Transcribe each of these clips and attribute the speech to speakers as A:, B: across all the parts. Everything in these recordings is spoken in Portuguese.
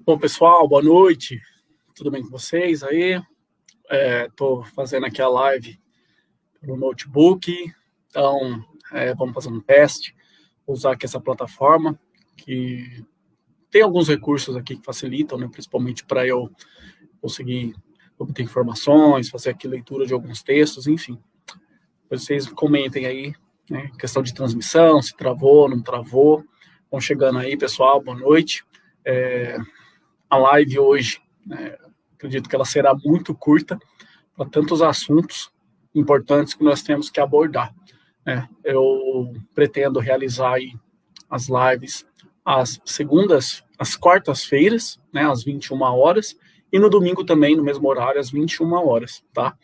A: Bom, pessoal, boa noite. Tudo bem com vocês aí? Estou fazendo aqui a live no notebook, então vamos fazer um teste. Vou usar aqui essa plataforma, que tem alguns recursos aqui que facilitam, né, principalmente para eu conseguir obter informações, fazer aqui leitura de alguns textos, enfim. Vocês comentem aí, né, questão de transmissão, se travou, não travou. Vão chegando aí, pessoal, boa noite. A live hoje, acredito que ela será muito curta para tantos assuntos importantes que nós temos que abordar. Eu pretendo realizar aí as lives às quartas-feiras, né, às 21 horas, e no domingo também, no mesmo horário, às 21 horas, tá?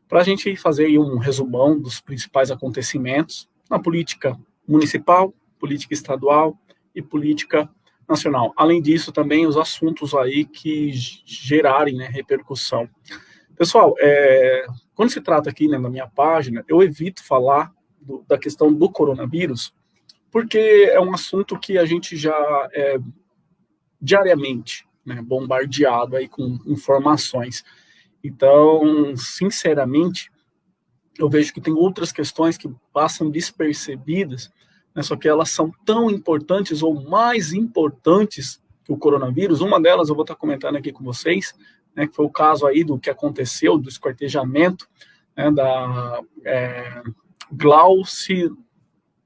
A: Para a gente fazer aí um resumão dos principais acontecimentos na política municipal, política estadual e política nacional. Além disso, também os assuntos aí que gerarem, né, repercussão. Pessoal, quando se trata aqui, né, na minha página, eu evito falar da questão do coronavírus, porque é um assunto que a gente já diariamente, né, bombardeado aí com informações. Então, sinceramente, eu vejo que tem outras questões que passam despercebidas, né, só que elas são tão importantes ou mais importantes que o coronavírus. Uma delas eu vou estar comentando aqui com vocês, né, que foi o caso aí do que aconteceu, do esquartejamento, né, da Glauci...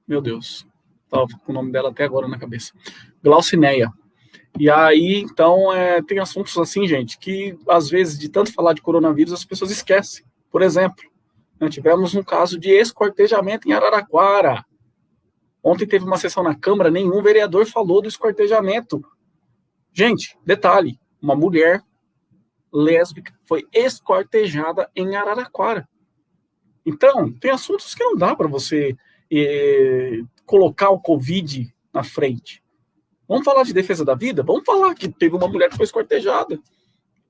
A: Meu Deus, estava com o nome dela até agora na cabeça. Glaucineia. E aí, então, tem assuntos assim, gente, que às vezes, de tanto falar de coronavírus, as pessoas esquecem. Por exemplo, tivemos um caso de esquartejamento em Araraquara. Ontem teve uma sessão na Câmara, nenhum vereador falou do esquartejamento. Gente, detalhe, uma mulher lésbica foi esquartejada em Araraquara. Então, tem assuntos que não dá para você colocar o Covid na frente. Vamos falar de defesa da vida? Vamos falar que teve uma mulher que foi esquartejada.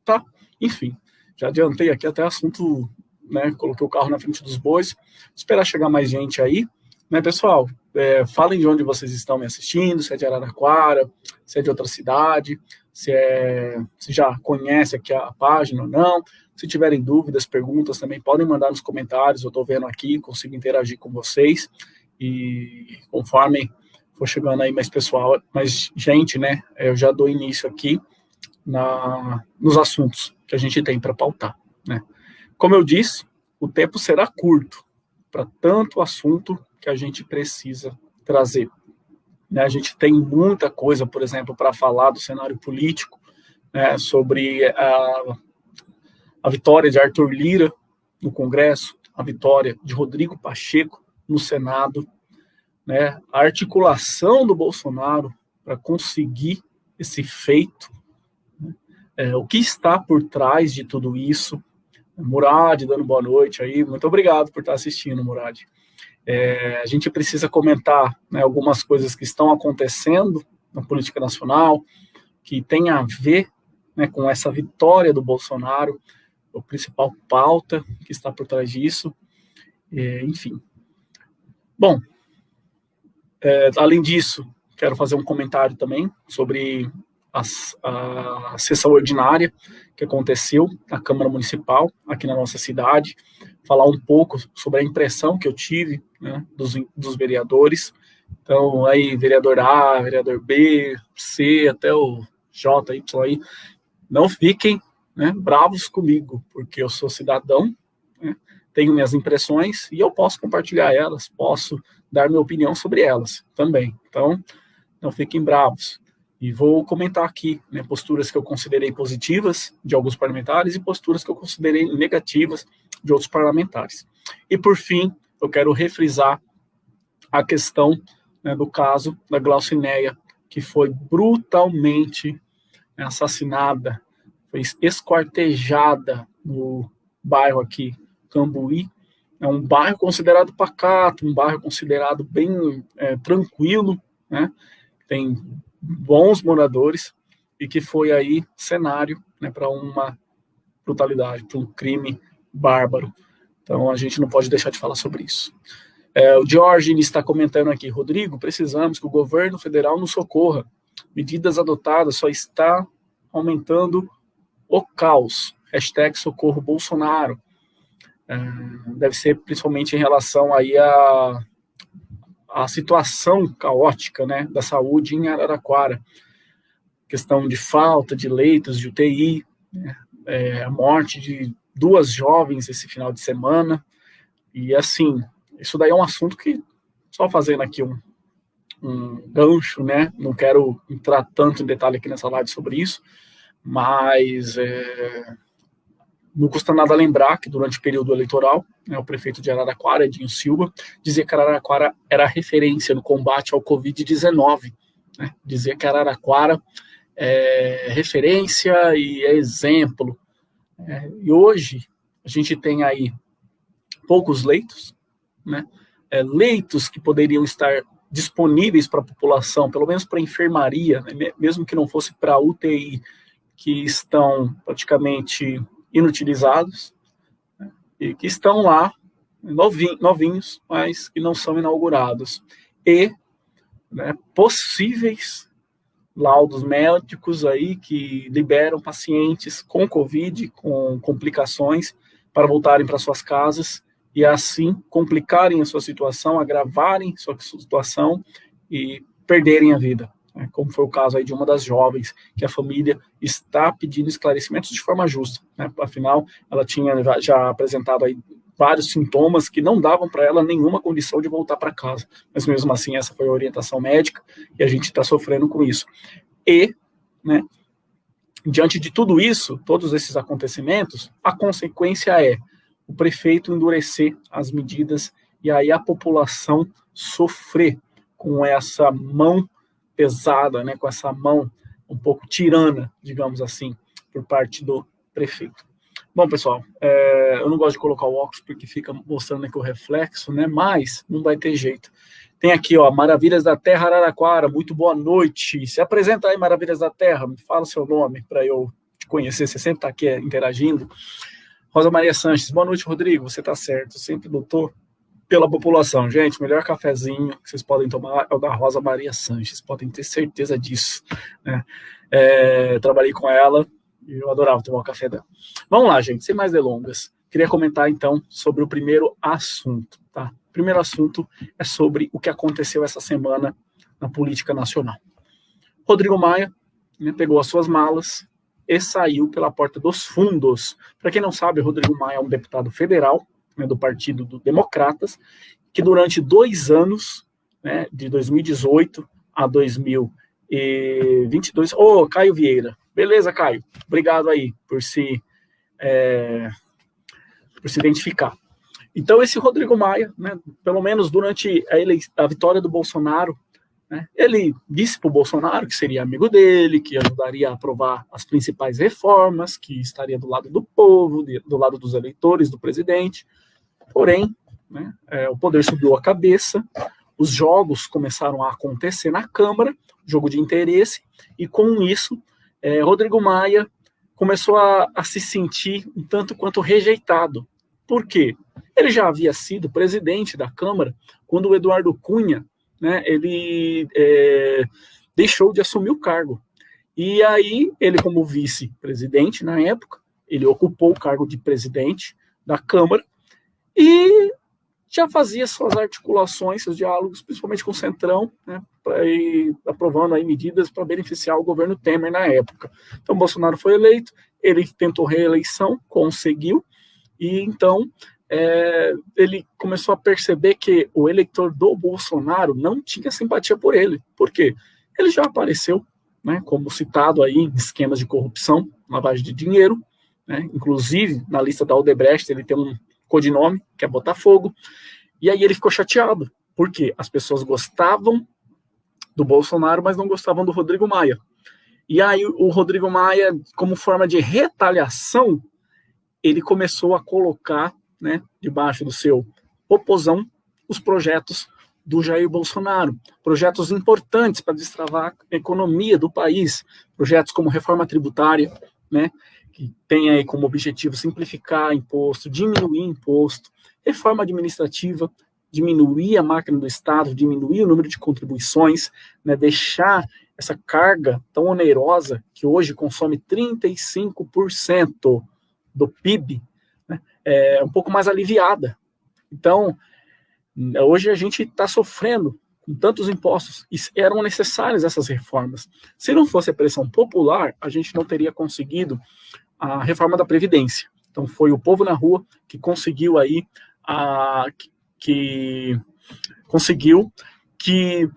A: Tá? Enfim, já adiantei aqui até assunto, né? Coloquei o carro na frente dos bois. Esperar chegar mais gente aí. Né, pessoal? Falem de onde vocês estão me assistindo, se é de Araraquara, se é de outra cidade, se já conhece aqui a página ou não. Se tiverem dúvidas, perguntas, também podem mandar nos comentários. Eu estou vendo aqui, consigo interagir com vocês. E conforme for chegando aí mais pessoal, mais gente, né? Eu já dou início aqui nos assuntos que a gente tem para pautar, né? Como eu disse, o tempo será curto para tanto assunto que a gente precisa trazer. Né? A gente tem muita coisa, por exemplo, para falar do cenário político, né, sobre a vitória de Arthur Lira no Congresso, a vitória de Rodrigo Pacheco no Senado, né, a articulação do Bolsonaro para conseguir esse feito, né, o que está por trás de tudo isso. Murad, dando boa noite aí, muito obrigado por estar assistindo, Murad. A gente precisa comentar, né, algumas coisas que estão acontecendo na política nacional, que tem a ver, né, com essa vitória do Bolsonaro, a principal pauta que está por trás disso, enfim. Bom, além disso, quero fazer um comentário também sobre a sessão ordinária que aconteceu na Câmara Municipal, aqui na nossa cidade, falar um pouco sobre a impressão que eu tive, né, dos vereadores. Então, aí, vereador A, vereador B, C, até o J, Y aí, não fiquem, né, bravos comigo, porque eu sou cidadão, né, tenho minhas impressões e eu posso compartilhar elas, posso dar minha opinião sobre elas também. Então, não fiquem bravos. E vou comentar aqui, né, posturas que eu considerei positivas de alguns parlamentares e posturas que eu considerei negativas de outros parlamentares. E, por fim, eu quero refrisar a questão, né, do caso da Glaucineia, que foi brutalmente assassinada, foi esquartejada no bairro aqui, Cambuí. É um bairro considerado pacato, um bairro considerado bem tranquilo, né? Tem bons moradores, e que foi aí cenário, né, para uma brutalidade, para um crime bárbaro. Então a gente não pode deixar de falar sobre isso. O Jorge está comentando aqui: Rodrigo, precisamos que o governo federal nos socorra. Medidas adotadas só está aumentando o caos. Hashtag socorro Bolsonaro. Deve ser principalmente em relação aí a situação caótica, né, da saúde em Araraquara, questão de falta de leitos de UTI, né, a morte de 2 jovens esse final de semana, e assim, isso daí é um assunto que, só fazendo aqui um gancho, né, não quero entrar tanto em detalhe aqui nessa live sobre isso, mas não custa nada lembrar que durante o período eleitoral, né, o prefeito de Araraquara, Edinho Silva, dizia que Araraquara era referência no combate ao Covid-19. Né? Dizia que Araraquara é referência e é exemplo. E hoje a gente tem aí poucos leitos, né? Leitos que poderiam estar disponíveis para a população, pelo menos para a enfermaria, né? Mesmo que não fosse para a UTI, que estão praticamente inutilizados, né, e que estão lá, novinhos, mas que não são inaugurados. E, né, possíveis laudos médicos aí que liberam pacientes com Covid, com complicações, para voltarem para suas casas e assim complicarem a sua situação, agravarem sua situação e perderem a vida. Como foi o caso aí de uma das jovens, que a família está pedindo esclarecimentos de forma justa, né? Afinal, ela tinha já apresentado aí vários sintomas que não davam para ela nenhuma condição de voltar para casa, mas mesmo assim essa foi a orientação médica e a gente está sofrendo com isso. E, né, diante de tudo isso, todos esses acontecimentos, a consequência é o prefeito endurecer as medidas e aí a população sofrer com essa mão pesada, né, com essa mão um pouco tirana, digamos assim, por parte do prefeito. Bom, pessoal, eu não gosto de colocar o óculos porque fica mostrando aqui o reflexo, né, mas não vai ter jeito. Tem aqui, ó, Maravilhas da Terra Araraquara, muito boa noite. Se apresenta aí, Maravilhas da Terra, me fala o seu nome para eu te conhecer, você sempre está aqui interagindo. Rosa Maria Sanches, boa noite, Rodrigo, você está certo, sempre lutou pela população. Gente, o melhor cafezinho que vocês podem tomar é o da Rosa Maria Sanches, podem ter certeza disso. Né? Trabalhei com ela e eu adorava tomar o café dela. Vamos lá, gente, sem mais delongas. Queria comentar, então, sobre o primeiro assunto. Tá? O primeiro assunto é sobre o que aconteceu essa semana na política nacional. Rodrigo Maia, né, pegou as suas malas e saiu pela porta dos fundos. Para quem não sabe, Rodrigo Maia é um deputado federal, né, do Partido dos Democratas, que durante 2 anos, né, de 2018 a 2022... Ô, Caio Vieira. Beleza, Caio. Obrigado aí por se identificar. Então, esse Rodrigo Maia, né, pelo menos durante a vitória do Bolsonaro, né, ele disse para o Bolsonaro que seria amigo dele, que ajudaria a aprovar as principais reformas, que estaria do lado do povo, do lado dos eleitores, do presidente. Porém, né, o poder subiu a cabeça, os jogos começaram a acontecer na Câmara, jogo de interesse, e com isso, Rodrigo Maia começou a se sentir um tanto quanto rejeitado. Por quê? Ele já havia sido presidente da Câmara quando o Eduardo Cunha, né, ele deixou de assumir o cargo. E aí, ele como vice-presidente na época, ele ocupou o cargo de presidente da Câmara e já fazia suas articulações, seus diálogos, principalmente com o Centrão, né, para ir aprovando aí medidas para beneficiar o governo Temer na época. Então, Bolsonaro foi eleito, ele tentou reeleição, conseguiu, e então ele começou a perceber que o eleitor do Bolsonaro não tinha simpatia por ele. Por quê? Ele já apareceu, né, como citado aí em esquemas de corrupção, lavagem de dinheiro, né, inclusive na lista da Odebrecht ele tem um codinome, que é Botafogo, e aí ele ficou chateado, porque as pessoas gostavam do Bolsonaro, mas não gostavam do Rodrigo Maia. E aí o Rodrigo Maia, como forma de retaliação, ele começou a colocar, né, debaixo do seu popozão, os projetos do Jair Bolsonaro, projetos importantes para destravar a economia do país, projetos como reforma tributária, né, que tem aí como objetivo simplificar imposto, diminuir imposto, reforma administrativa, diminuir a máquina do Estado, diminuir o número de contribuições, né, deixar essa carga tão onerosa, que hoje consome 35% do PIB, né, é um pouco mais aliviada. Então, hoje a gente está sofrendo com tantos impostos, e eram necessárias essas reformas. Se não fosse a pressão popular, a gente não teria conseguido a reforma da Previdência. Então, foi o povo na rua que conseguiu aí, conseguiu que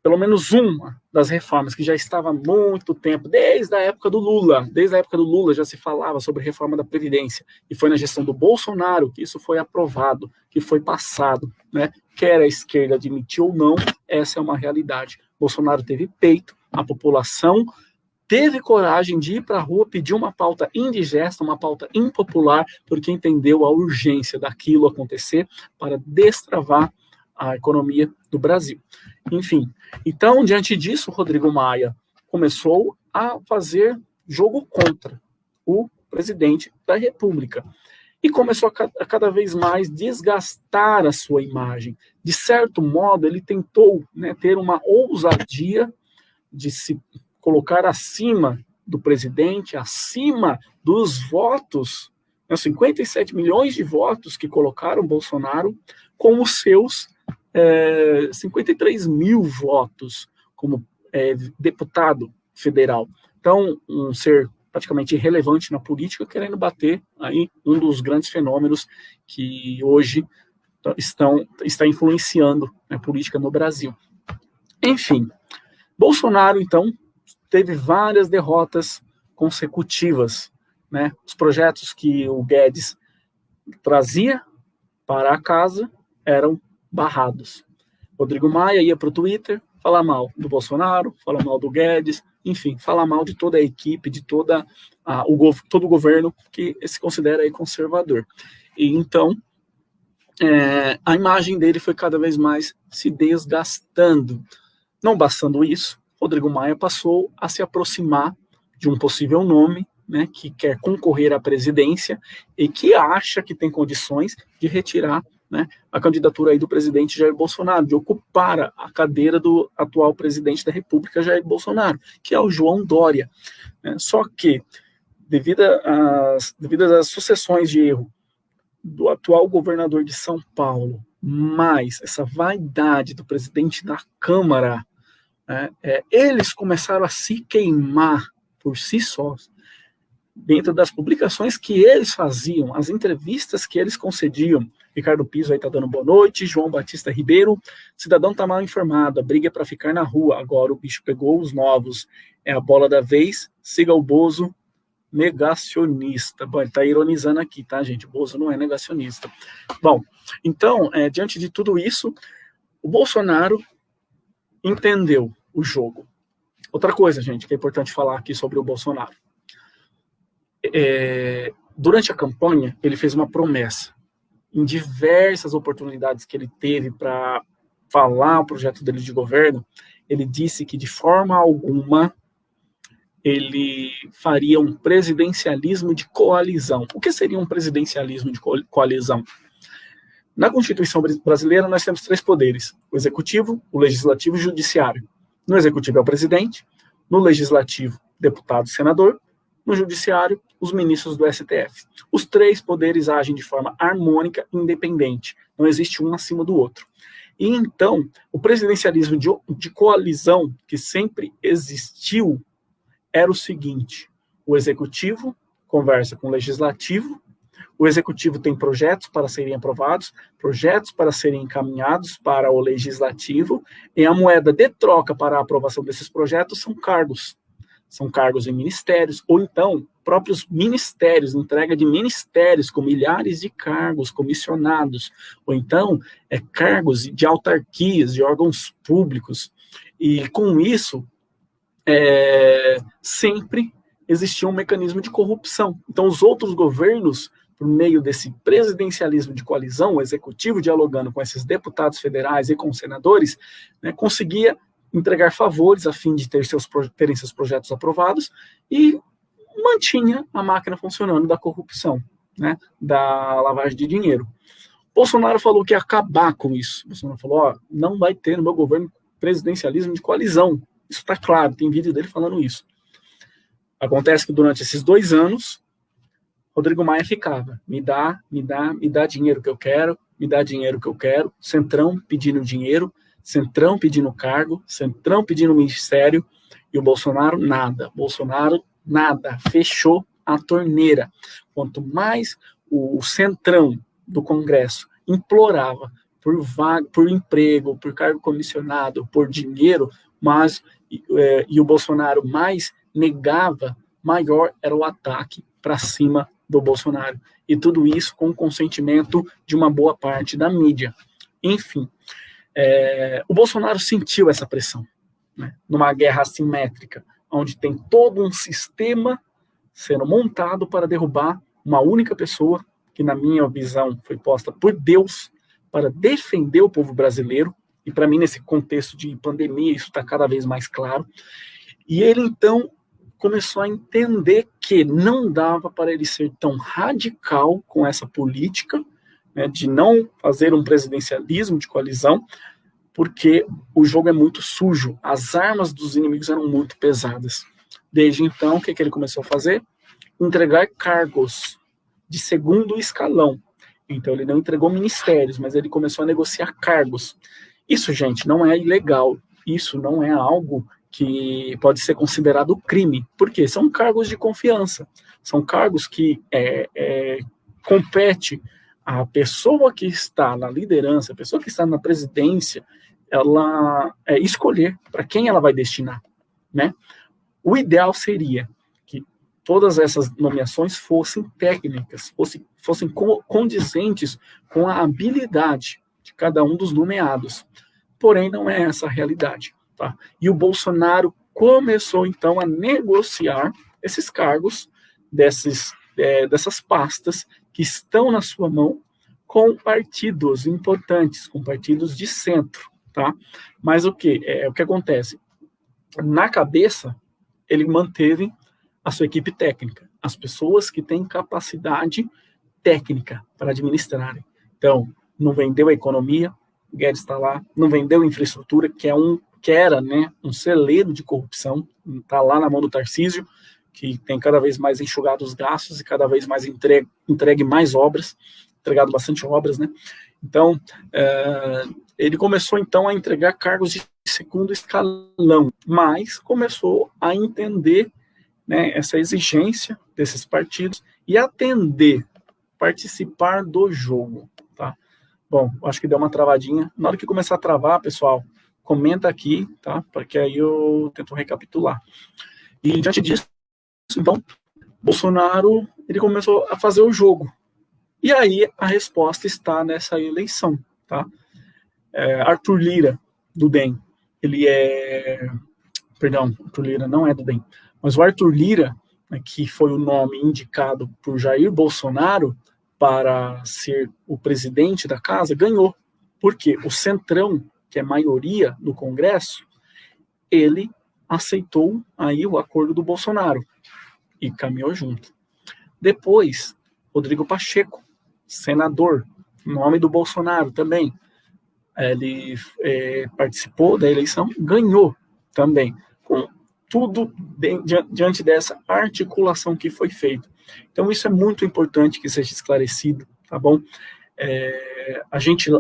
A: pelo menos uma das reformas que já estava há muito tempo, desde a época do Lula já se falava sobre reforma da Previdência, e foi na gestão do Bolsonaro que isso foi aprovado, que foi passado, né? Quer a esquerda admitir ou não, essa é uma realidade. Bolsonaro teve peito, a população teve coragem de ir para a rua pedir uma pauta indigesta, uma pauta impopular, porque entendeu a urgência daquilo acontecer para destravar a economia do Brasil. Enfim, então, diante disso, Rodrigo Maia começou a fazer jogo contra o presidente da República e começou a cada vez mais desgastar a sua imagem. De certo modo, ele tentou, né, ter uma ousadia de se colocar acima do presidente, acima dos votos, né, 57 milhões de votos que colocaram Bolsonaro, com os seus 53 mil votos como deputado federal. Então, um ser praticamente irrelevante na política, querendo bater aí um dos grandes fenômenos que hoje está influenciando a política no Brasil. Enfim, Bolsonaro, então, teve várias derrotas consecutivas, né? Os projetos que o Guedes trazia para a casa eram barrados. Rodrigo Maia ia para o Twitter falar mal do Bolsonaro, falar mal do Guedes, enfim, falar mal de toda a equipe, de todo o governo que se considera aí conservador. E então, a imagem dele foi cada vez mais se desgastando. Não bastando isso, Rodrigo Maia passou a se aproximar de um possível nome, né, que quer concorrer à presidência e que acha que tem condições de retirar, né, a candidatura aí do presidente Jair Bolsonaro, de ocupar a cadeira do atual presidente da República, Jair Bolsonaro, que é o João Dória. Só que, devido às sucessões de erro do atual governador de São Paulo, mais essa vaidade do presidente da Câmara, eles começaram a se queimar por si sós, dentro das publicações que eles faziam, as entrevistas que eles concediam. Ricardo Pizzo aí tá dando boa noite, João Batista Ribeiro, cidadão tá mal informado, a briga é para ficar na rua, agora o bicho pegou os novos, é a bola da vez, siga o Bozo, negacionista. Bom, ele tá ironizando aqui, tá, gente? O Bozo não é negacionista. Bom, então, diante de tudo isso, o Bolsonaro entendeu o jogo. Outra coisa, gente, que é importante falar aqui sobre o Bolsonaro. Durante a campanha, ele fez uma promessa. Em diversas oportunidades que ele teve para falar o projeto dele de governo, ele disse que de forma alguma ele faria um presidencialismo de coalizão. O que seria um presidencialismo de coalizão? Na Constituição brasileira, nós temos 3 poderes: o executivo, o legislativo e o judiciário. No executivo é o presidente, no legislativo, deputado e senador, no judiciário, os ministros do STF. Os 3 poderes agem de forma harmônica e independente. Não existe um acima do outro. E então, o presidencialismo de coalizão, que sempre existiu, era o seguinte: o executivo conversa com o legislativo, o executivo tem projetos para serem aprovados, projetos para serem encaminhados para o legislativo, e a moeda de troca para a aprovação desses projetos são cargos. São cargos em ministérios, ou então próprios ministérios, entrega de ministérios com milhares de cargos comissionados, ou então cargos de autarquias, de órgãos públicos. E com isso, sempre existia um mecanismo de corrupção. Então os outros governos, por meio desse presidencialismo de coalizão, o executivo dialogando com esses deputados federais e com os senadores, né, conseguia entregar favores a fim de terem seus projetos aprovados e mantinha a máquina funcionando da corrupção, né, da lavagem de dinheiro. Bolsonaro falou que ia acabar com isso. Bolsonaro falou: não vai ter no meu governo presidencialismo de coalizão. Isso está claro, tem vídeo dele falando isso. Acontece que durante esses 2 anos, Rodrigo Maia ficava, me dá dinheiro que eu quero, me dá dinheiro que eu quero, Centrão pedindo dinheiro, Centrão pedindo cargo, Centrão pedindo ministério, e o Bolsonaro nada, fechou a torneira. Quanto mais o Centrão do Congresso implorava por vaga, por emprego, por cargo comissionado, por dinheiro, mas e o Bolsonaro mais negava, maior era o ataque para cima do Bolsonaro. E tudo isso com o consentimento de uma boa parte da mídia. Enfim, o Bolsonaro sentiu essa pressão, né, numa guerra assimétrica, onde tem todo um sistema sendo montado para derrubar uma única pessoa, que na minha visão foi posta por Deus para defender o povo brasileiro, e para mim nesse contexto de pandemia isso está cada vez mais claro. E ele então começou a entender que não dava para ele ser tão radical com essa política, né, de não fazer um presidencialismo de coalizão, porque o jogo é muito sujo, as armas dos inimigos eram muito pesadas. Desde então, o que ele começou a fazer? Entregar cargos de segundo escalão. Então, ele não entregou ministérios, mas ele começou a negociar cargos. Isso, gente, não é ilegal. Isso não é algo que pode ser considerado crime. Por quê? São cargos de confiança. São cargos que compete a pessoa que está na liderança, a pessoa que está na presidência, ela escolher para quem ela vai destinar, né? O ideal seria que todas essas nomeações fossem técnicas, fossem condizentes com a habilidade de cada um dos nomeados. Porém, não é essa a realidade, tá? E o Bolsonaro começou, então, a negociar esses cargos dessas pastas que estão na sua mão com partidos importantes, com partidos de centro, tá? Mas o que acontece? Na cabeça, ele manteve a sua equipe técnica, as pessoas que têm capacidade técnica para administrarem. Então, não vendeu a economia, Guedes está lá, não vendeu a infraestrutura, que era, né, um celeiro de corrupção, está lá na mão do Tarcísio, que tem cada vez mais enxugado os gastos e cada vez mais entregue mais obras, entregado bastante obras, né? Então, ele começou, então, a entregar cargos de segundo escalão, mas começou a entender, né, essa exigência desses partidos e atender, participar do jogo, tá? Bom, acho que deu uma travadinha. Na hora que começar a travar, pessoal, comenta aqui, tá? Porque aí eu tento recapitular. E diante disso, então, Bolsonaro, ele começou a fazer o jogo. E aí a resposta está nessa eleição, tá? Arthur Lira, do DEM, Arthur Lira não é do DEM, mas o Arthur Lira, né, que foi o nome indicado por Jair Bolsonaro para ser o presidente da casa, ganhou. Porque o Centrão, que é maioria no Congresso, ele aceitou aí o acordo do Bolsonaro e caminhou junto. Depois, Rodrigo Pacheco, senador, nome do Bolsonaro também, ele participou da eleição, ganhou também, com tudo diante dessa articulação que foi feita. Então, isso é muito importante que seja esclarecido, tá bom?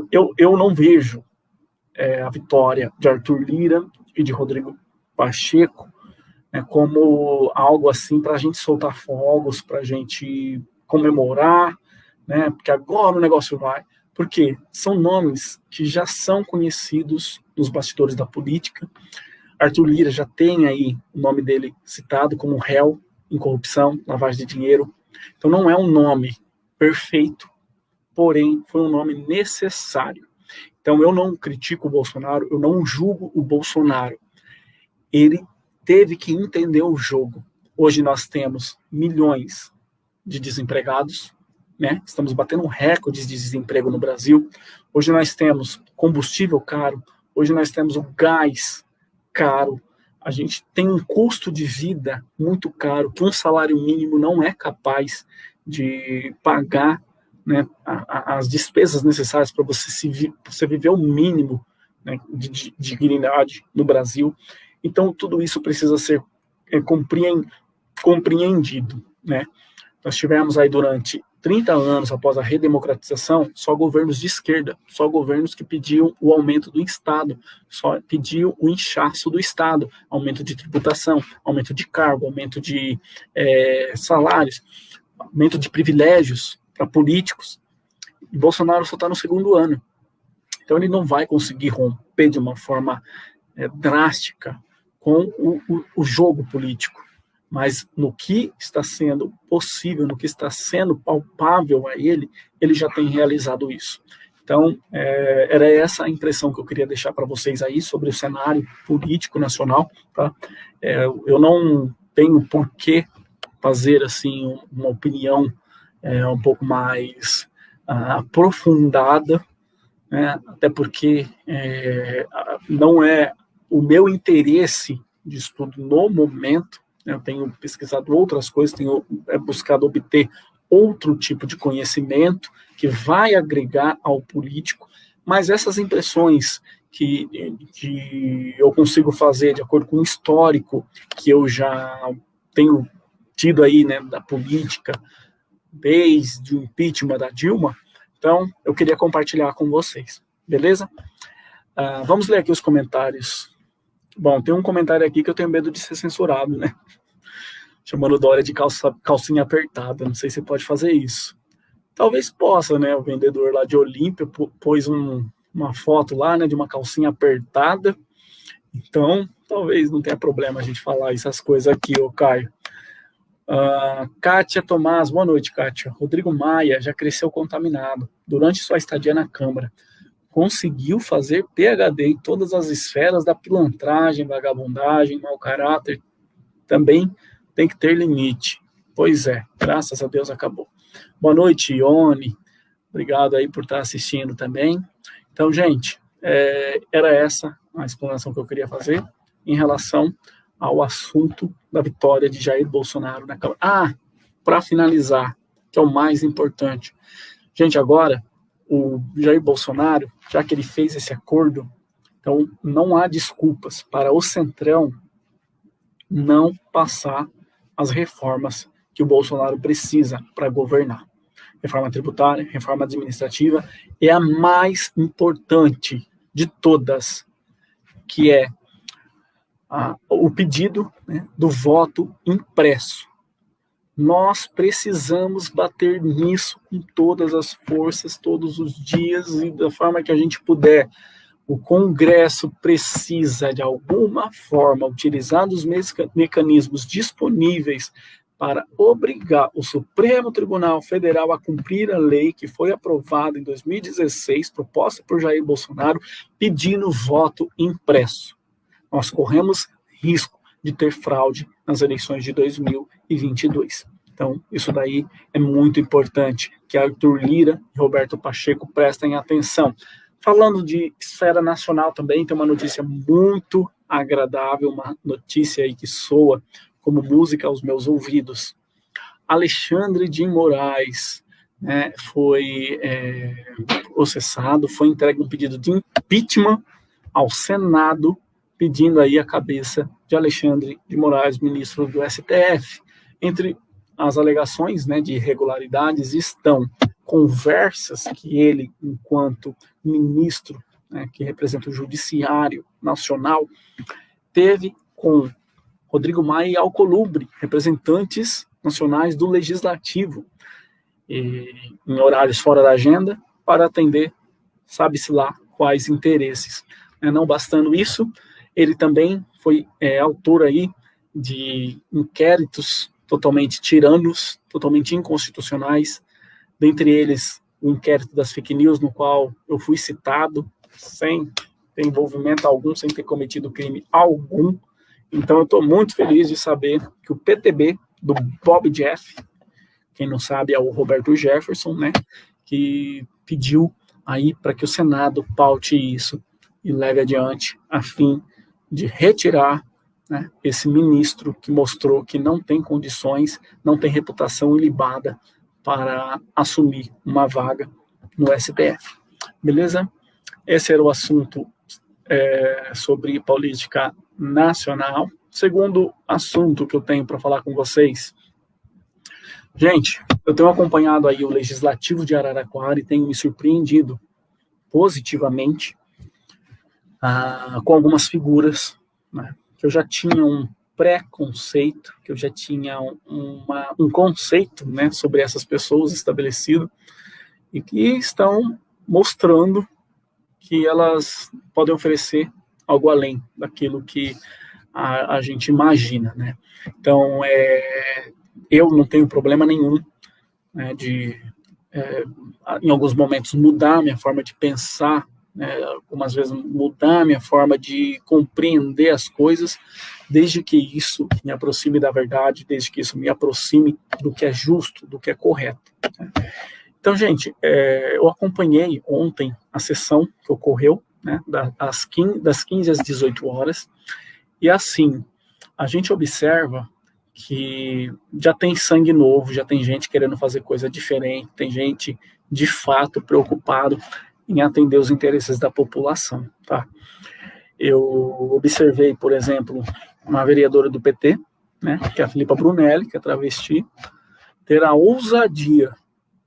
A: Eu não vejo a vitória de Arthur Lira e de Rodrigo Pacheco como algo assim para a gente soltar fogos, para a gente comemorar, né? Porque agora o negócio vai. Porque são nomes que já são conhecidos nos bastidores da política. Arthur Lira já tem aí o nome dele citado como réu em corrupção, lavagem de dinheiro. Então não é um nome perfeito, porém foi um nome necessário. Então eu não critico o Bolsonaro, eu não julgo o Bolsonaro. Ele teve que entender o jogo. Hoje nós temos milhões de desempregados, né? Estamos batendo recordes de desemprego no Brasil. Hoje nós temos combustível caro, hoje nós temos o gás caro, a gente tem um custo de vida muito caro, que um salário mínimo não é capaz de pagar, né, as despesas necessárias para você viver o mínimo, né, de dignidade no Brasil. Então, tudo isso precisa ser compreendido, né? Nós tivemos aí durante 30 anos após a redemocratização, só governos de esquerda, só governos que pediam o aumento do Estado, só pediam o inchaço do Estado, aumento de tributação, aumento de cargo, aumento de salários, aumento de privilégios para políticos. E Bolsonaro só está no segundo ano. Então ele não vai conseguir romper de uma forma drástica com o jogo político. Mas no que está sendo possível, no que está sendo palpável a ele já tem realizado isso. Então, era essa a impressão que eu queria deixar para vocês aí sobre o cenário político nacional. Tá? Eu não tenho por que fazer assim uma opinião um pouco mais aprofundada, né? Até porque não é o meu interesse de estudo no momento. Eu tenho pesquisado outras coisas, tenho buscado obter outro tipo de conhecimento que vai agregar ao político, mas essas impressões que eu consigo fazer de acordo com o histórico que eu já tenho tido aí, né, da política, desde o impeachment da Dilma, então eu queria compartilhar com vocês, beleza? Vamos ler aqui os comentários. Bom, tem um comentário aqui que eu tenho medo de ser censurado, né? Chamando o Dória de calcinha apertada. Não sei se pode fazer isso. Talvez possa, né? O vendedor lá de Olímpia pôs uma foto lá, né, de uma calcinha apertada. Então, talvez não tenha problema a gente falar essas coisas aqui, ô Caio. Kátia Tomás, boa noite, Kátia. Rodrigo Maia já cresceu contaminado durante sua estadia na Câmara. Conseguiu fazer PhD em todas as esferas da pilantragem, vagabundagem, mau caráter. Também tem que ter limite. Pois é, graças a Deus acabou. Boa noite, Ione. Obrigado aí por estar assistindo também. Então, gente, era essa a explanação que eu queria fazer em relação ao assunto da vitória de Jair Bolsonaro na Câmara. Para finalizar, que é o mais importante. Gente, agora, o Jair Bolsonaro, já que ele fez esse acordo, então não há desculpas para o Centrão não passar as reformas que o Bolsonaro precisa para governar. Reforma tributária, reforma administrativa, é a mais importante de todas, que é o pedido, né, do voto impresso. Nós precisamos bater nisso com todas as forças, todos os dias e da forma que a gente puder. O Congresso precisa, de alguma forma, utilizar os mecanismos disponíveis para obrigar o Supremo Tribunal Federal a cumprir a lei que foi aprovada em 2016, proposta por Jair Bolsonaro, pedindo voto impresso. Nós corremos risco de ter fraude nas eleições de 2022. Então, isso daí é muito importante, que Arthur Lira e Roberto Pacheco prestem atenção. Falando de esfera nacional também, tem uma notícia muito agradável, uma notícia aí que soa como música aos meus ouvidos. Alexandre de Moraes, né, foi processado, foi entregue um pedido de impeachment ao Senado, pedindo aí a cabeça de Alexandre de Moraes, ministro do STF. Entre as alegações, né, de irregularidades estão conversas que ele, enquanto ministro, né, que representa o Judiciário Nacional, teve com Rodrigo Maia e Alcolumbre, representantes nacionais do Legislativo, em horários fora da agenda, para atender, sabe-se lá, quais interesses. Não bastando isso, ele também foi autor aí de inquéritos totalmente tiranos, totalmente inconstitucionais, dentre eles o inquérito das fake news, no qual eu fui citado, sem ter envolvimento algum, sem ter cometido crime algum. Então eu estou muito feliz de saber que o PTB, do Bob Jeff, quem não sabe é o Roberto Jefferson, né, que pediu aí para que o Senado paute isso e leve adiante a fim de retirar, né, esse ministro que mostrou que não tem condições, não tem reputação ilibada para assumir uma vaga no STF. Beleza? Esse era o assunto sobre política nacional. Segundo assunto que eu tenho para falar com vocês. Gente, eu tenho acompanhado aí o Legislativo de Araraquara e tenho me surpreendido positivamente com algumas figuras, né, que eu já tinha um preconceito, que eu já tinha um conceito, né, sobre essas pessoas estabelecido e que estão mostrando que elas podem oferecer algo além daquilo que a gente imagina, né? Então, eu não tenho problema nenhum, né, de, em alguns momentos, mudar a minha forma de pensar, né, algumas vezes mudar a minha forma de compreender as coisas, desde que isso me aproxime da verdade, desde que isso me aproxime do que é justo, do que é correto, né? Então, gente, eu acompanhei ontem a sessão que ocorreu, né, das 15 às 18 horas, e assim, a gente observa que já tem sangue novo, já tem gente querendo fazer coisa diferente, tem gente, de fato, preocupado em atender os interesses da população, tá? Eu observei, por exemplo, uma vereadora do PT, né, que é a Filipa Brunelli, que é travesti, ter a ousadia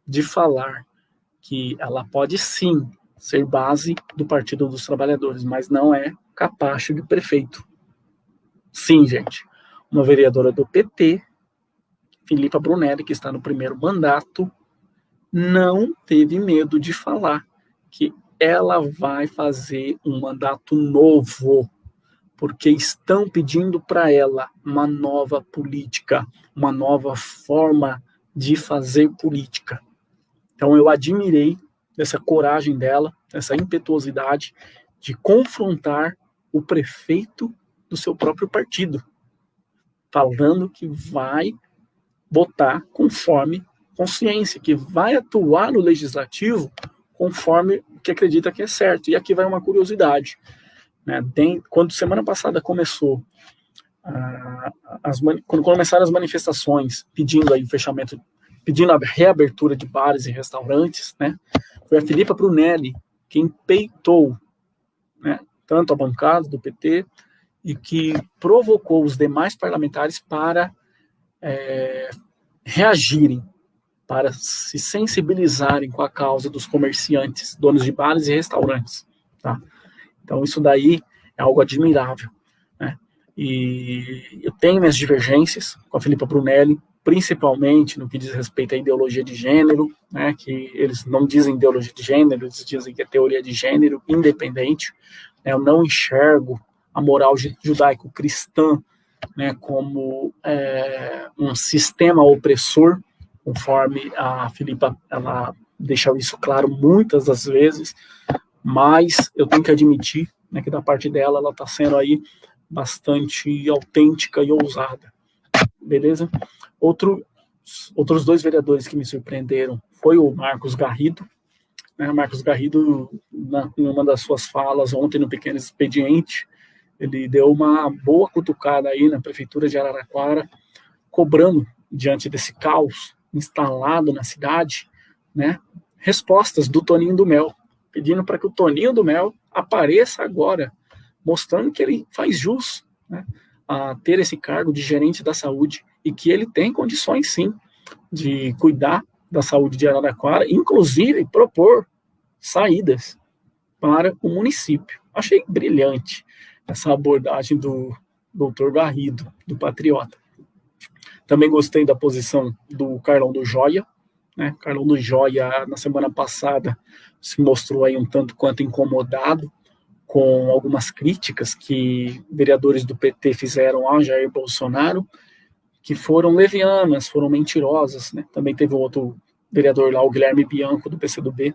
A: de falar que ela pode sim ser base do Partido dos Trabalhadores, mas não é capacho de prefeito. Sim, gente, uma vereadora do PT, Filipa Brunelli, que está no primeiro mandato, não teve medo de falar que ela vai fazer um mandato novo, porque estão pedindo para ela uma nova política, uma nova forma de fazer política. Então eu admirei essa coragem dela, essa impetuosidade de confrontar o prefeito do seu próprio partido, falando que vai votar conforme consciência, que vai atuar no legislativo conforme o que acredita que é certo. E aqui vai uma curiosidade, né? Quando semana passada começou, quando começaram as manifestações pedindo aí o fechamento, pedindo a reabertura de bares e restaurantes, né, foi a Filipa Brunelli quem peitou, né, tanto a bancada do PT e que provocou os demais parlamentares para reagirem, para se sensibilizarem com a causa dos comerciantes, donos de bares e restaurantes, tá? Então isso daí é algo admirável, né? E eu tenho minhas divergências com a Filipa Brunelli, principalmente no que diz respeito à ideologia de gênero, né, que eles não dizem ideologia de gênero, eles dizem que é teoria de gênero independente, né? Eu não enxergo a moral judaico-cristã, né, como um sistema opressor, conforme a Filipa ela deixa isso claro muitas das vezes, mas eu tenho que admitir, né, que da parte dela ela está sendo aí bastante autêntica e ousada, beleza? Outros dois vereadores que me surpreenderam foi o Marcos Garrido, né? Marcos Garrido, em uma das suas falas ontem no Pequeno Expediente, ele deu uma boa cutucada aí na prefeitura de Araraquara, cobrando, diante desse caos instalado na cidade, né, respostas do Toninho do Mel, pedindo para que o Toninho do Mel apareça agora, mostrando que ele faz jus, né, a ter esse cargo de gerente da saúde e que ele tem condições, sim, de cuidar da saúde de Araraquara, inclusive propor saídas para o município. Achei brilhante essa abordagem do doutor Garrido, do Patriota. Também gostei da posição do Carlão do Joia, né? Carlão do Joia, na semana passada, se mostrou aí um tanto quanto incomodado com algumas críticas que vereadores do PT fizeram ao Jair Bolsonaro, que foram levianas, foram mentirosas, né? Também teve um outro vereador lá, o Guilherme Bianco, do PCdoB,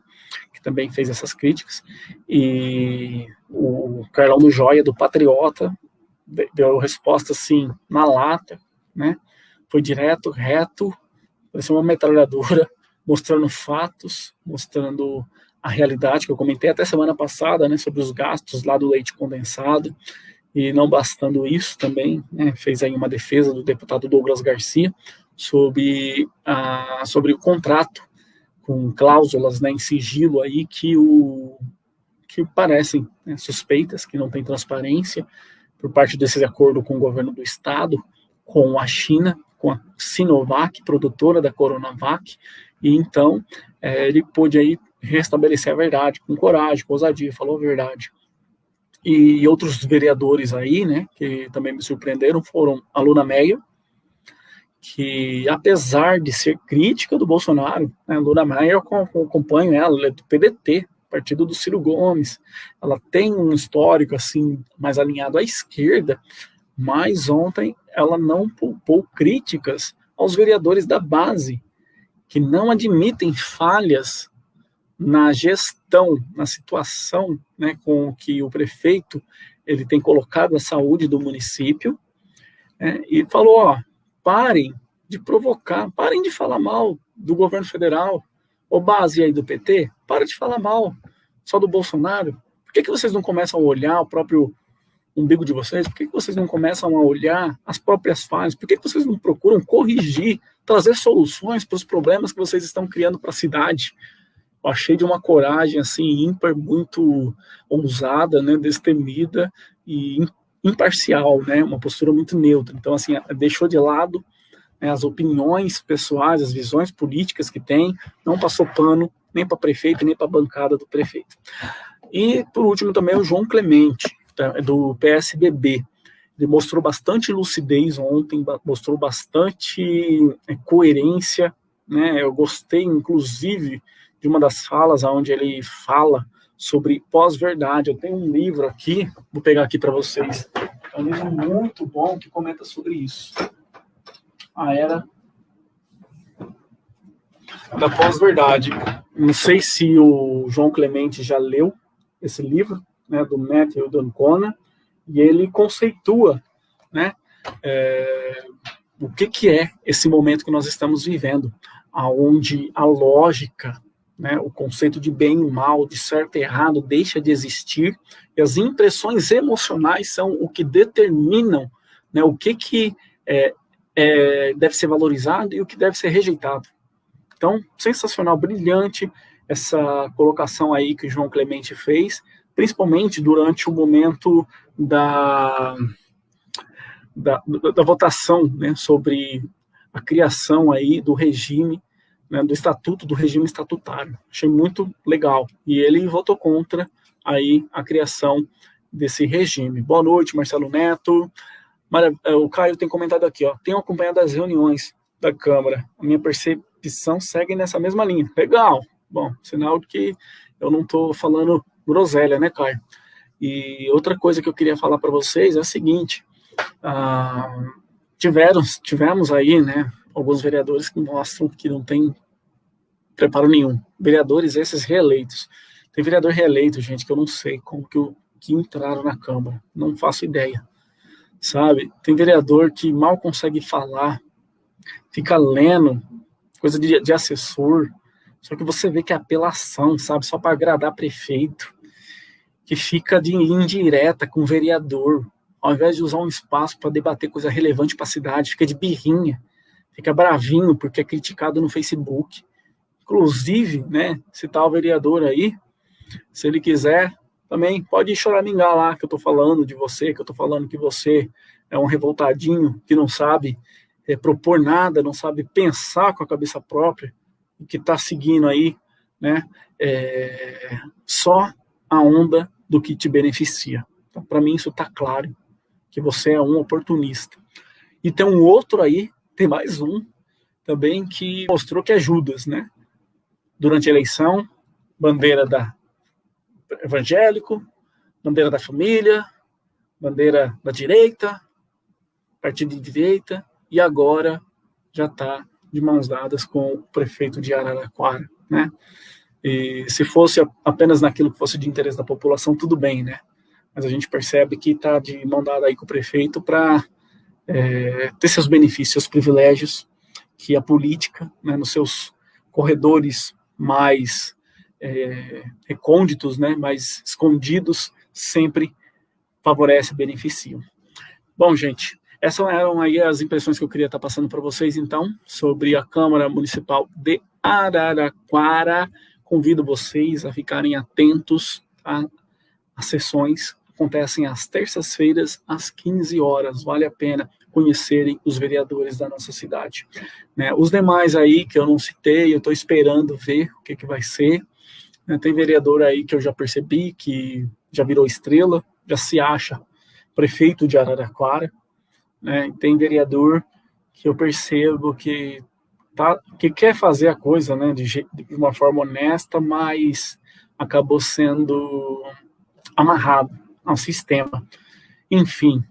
A: que também fez essas críticas, e o Carlão do Joia, do Patriota, deu resposta, assim, na lata, né? Foi direto, reto, parecia uma metralhadora, mostrando fatos, mostrando a realidade que eu comentei até semana passada, né, sobre os gastos lá do leite condensado, e não bastando isso também, né, fez aí uma defesa do deputado Douglas Garcia sobre o contrato com cláusulas, né, em sigilo aí que parecem, né, suspeitas, que não tem transparência, por parte desse acordo com o governo do estado, com a China, com a Sinovac, produtora da Coronavac, e então ele pôde aí restabelecer a verdade, com coragem, com ousadia, falou a verdade. E outros vereadores aí, né, que também me surpreenderam, foram a Luna Meyer, que apesar de ser crítica do Bolsonaro, né, a Luna Meyer, eu acompanho ela é do PDT, partido do Ciro Gomes, ela tem um histórico assim mais alinhado à esquerda, mas ontem ela não poupou críticas aos vereadores da base, que não admitem falhas na gestão, na situação, né, com que o prefeito ele tem colocado a saúde do município, e falou, ó, parem de provocar, parem de falar mal do governo federal, ô base aí do PT, para de falar mal só do Bolsonaro. Por que vocês não começam a olhar o próprio umbigo de vocês? Por que vocês não começam a olhar as próprias falhas? Por que vocês não procuram corrigir, trazer soluções para os problemas que vocês estão criando para a cidade? Eu achei de uma coragem assim ímpar, muito ousada, né, destemida e imparcial, né, uma postura muito neutra. Então, assim, deixou de lado, né, as opiniões pessoais, as visões políticas que tem, não passou pano nem para prefeito, nem para a bancada do prefeito. E, por último, também o João Clemente, do PSDB. Ele mostrou bastante lucidez ontem, mostrou bastante coerência, né? Eu gostei, inclusive, de uma das falas onde ele fala sobre pós-verdade. Eu tenho um livro aqui, vou pegar aqui para vocês. É um livro muito bom que comenta sobre isso. A Era da Pós-Verdade. Não sei se o João Clemente já leu esse livro, né, do Matthew D'Ancona, e ele conceitua, né, o que é esse momento que nós estamos vivendo, onde a lógica, né, o conceito de bem e mal, de certo e errado, deixa de existir, e as impressões emocionais são o que determinam, né, o que deve ser valorizado e o que deve ser rejeitado. Então, sensacional, brilhante essa colocação aí que o João Clemente fez, principalmente durante o momento da votação, né, sobre a criação aí do regime, né, do estatuto, do regime estatutário. Achei muito legal. E ele votou contra aí a criação desse regime. Boa noite, Marcelo Neto. O Caio tem comentado aqui, ó, tenho acompanhado as reuniões da Câmara. A minha percepção segue nessa mesma linha. Legal. Bom, sinal de que eu não estou falando groselha, né, Caio? E outra coisa que eu queria falar para vocês é a seguinte, tivemos aí, né, alguns vereadores que mostram que não tem preparo nenhum. Vereadores esses reeleitos. Tem vereador reeleito, gente, que eu não sei como que entraram na Câmara. Não faço ideia. Sabe? Tem vereador que mal consegue falar, fica lendo coisa de assessor, só que você vê que é apelação, sabe? Só para agradar prefeito, que fica de indireta com o vereador, ao invés de usar um espaço para debater coisa relevante para a cidade, fica de birrinha, fica bravinho porque é criticado no Facebook. Inclusive, né, citar o vereador aí, se ele quiser, também pode choramingar lá que eu tô falando de você, que eu tô falando que você é um revoltadinho, que não sabe propor nada, não sabe pensar com a cabeça própria, e que tá seguindo aí, né, só a onda do que te beneficia. Então, para mim isso tá claro, que você é um oportunista. E tem um outro aí, tem mais um também que mostrou que é Judas, né? Durante a eleição, bandeira da evangélico, bandeira da família, bandeira da direita, partido de direita, e agora já está de mãos dadas com o prefeito de Araraquara, né? E se fosse apenas naquilo que fosse de interesse da população, tudo bem, né? Mas a gente percebe que está de mão dada aí com o prefeito para ter seus benefícios, seus privilégios, que a política, né, nos seus corredores mais recônditos, né, mais escondidos, sempre favorece e beneficia. Bom, gente, essas eram aí as impressões que eu queria estar passando para vocês, então, sobre a Câmara Municipal de Araraquara. Convido vocês a ficarem atentos às sessões acontecem às terças-feiras, às 15 horas. Vale a pena conhecerem os vereadores da nossa cidade. Né? Os demais aí que eu não citei, eu estou esperando ver o que vai ser. Né? Tem vereador aí que eu já percebi que já virou estrela, já se acha prefeito de Araraquara. Né? Tem vereador que eu percebo que quer fazer a coisa, né, de uma forma honesta, mas acabou sendo amarrado ao sistema. Enfim,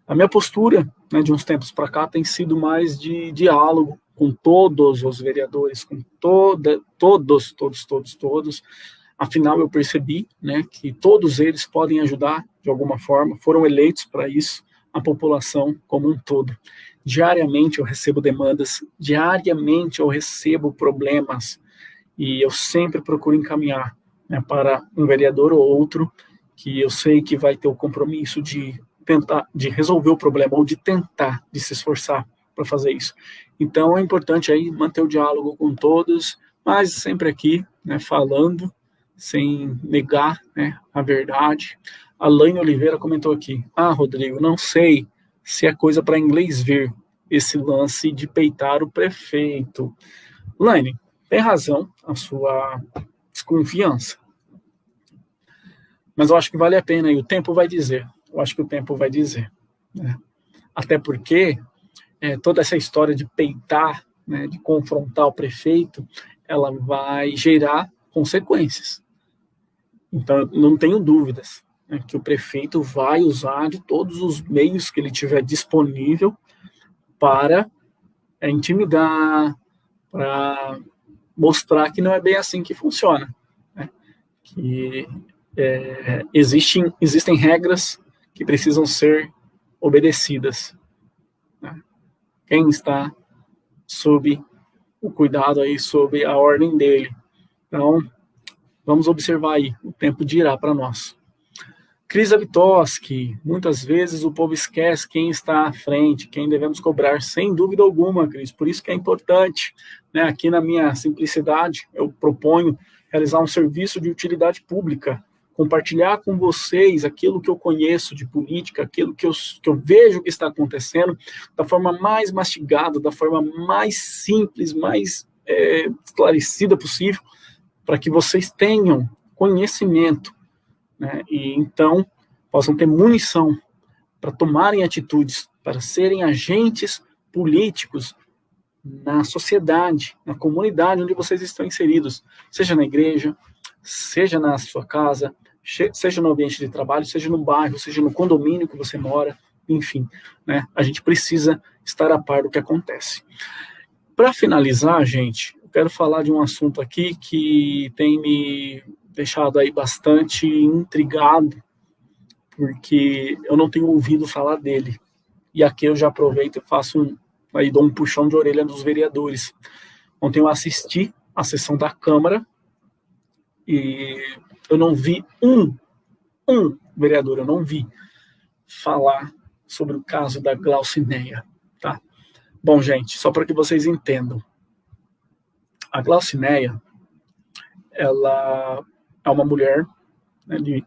A: a minha postura, né, de uns tempos para cá tem sido mais de diálogo com todos os vereadores, com todos. Afinal, eu percebi, né, que todos eles podem ajudar de alguma forma, foram eleitos para isso, a população como um todo. Diariamente eu recebo demandas, diariamente eu recebo problemas, e eu sempre procuro encaminhar, né, para um vereador ou outro que eu sei que vai ter o compromisso de tentar, de resolver o problema, ou de tentar, de se esforçar para fazer isso. Então é importante aí manter o diálogo com todos, mas sempre aqui, né, falando, sem negar, né, a verdade. A Laine Oliveira comentou aqui: Rodrigo, não sei se é coisa para inglês ver esse lance de peitar o prefeito. Laine, tem razão a sua desconfiança, mas eu acho que vale a pena, e o tempo vai dizer. Eu acho que o tempo vai dizer. Né? Até porque toda essa história de peitar, né, de confrontar o prefeito, ela vai gerar consequências. Então, não tenho dúvidas, né, que o prefeito vai usar de todos os meios que ele tiver disponível para intimidar, para mostrar que não é bem assim que funciona. Né? Que existem regras que precisam ser obedecidas. Né? Quem está sob o cuidado aí, sob a ordem dele. Então, vamos observar aí, o tempo dirá para nós. Crisa Vitoski, muitas vezes o povo esquece quem está à frente, quem devemos cobrar, sem dúvida alguma, Cris, por isso que é importante, né? Aqui na minha simplicidade, eu proponho realizar um serviço de utilidade pública, compartilhar com vocês aquilo que eu conheço de política, aquilo que eu vejo que está acontecendo, da forma mais mastigada, da forma mais simples, mais esclarecida possível, para que vocês tenham conhecimento, né, e então possam ter munição para tomarem atitudes, para serem agentes políticos na sociedade, na comunidade onde vocês estão inseridos, seja na igreja, seja na sua casa, seja no ambiente de trabalho, seja no bairro, seja no condomínio que você mora, enfim, né, a gente precisa estar a par do que acontece. Para finalizar, gente, eu quero falar de um assunto aqui que tem me deixado aí bastante intrigado, porque eu não tenho ouvido falar dele. E aqui eu já aproveito e dou um puxão de orelha dos vereadores. Ontem eu assisti a sessão da Câmara e eu não vi um vereador, eu não vi falar sobre o caso da Glaucineia, tá? Bom, gente, só para que vocês entendam, a Glaucineia, ela é uma mulher, né, de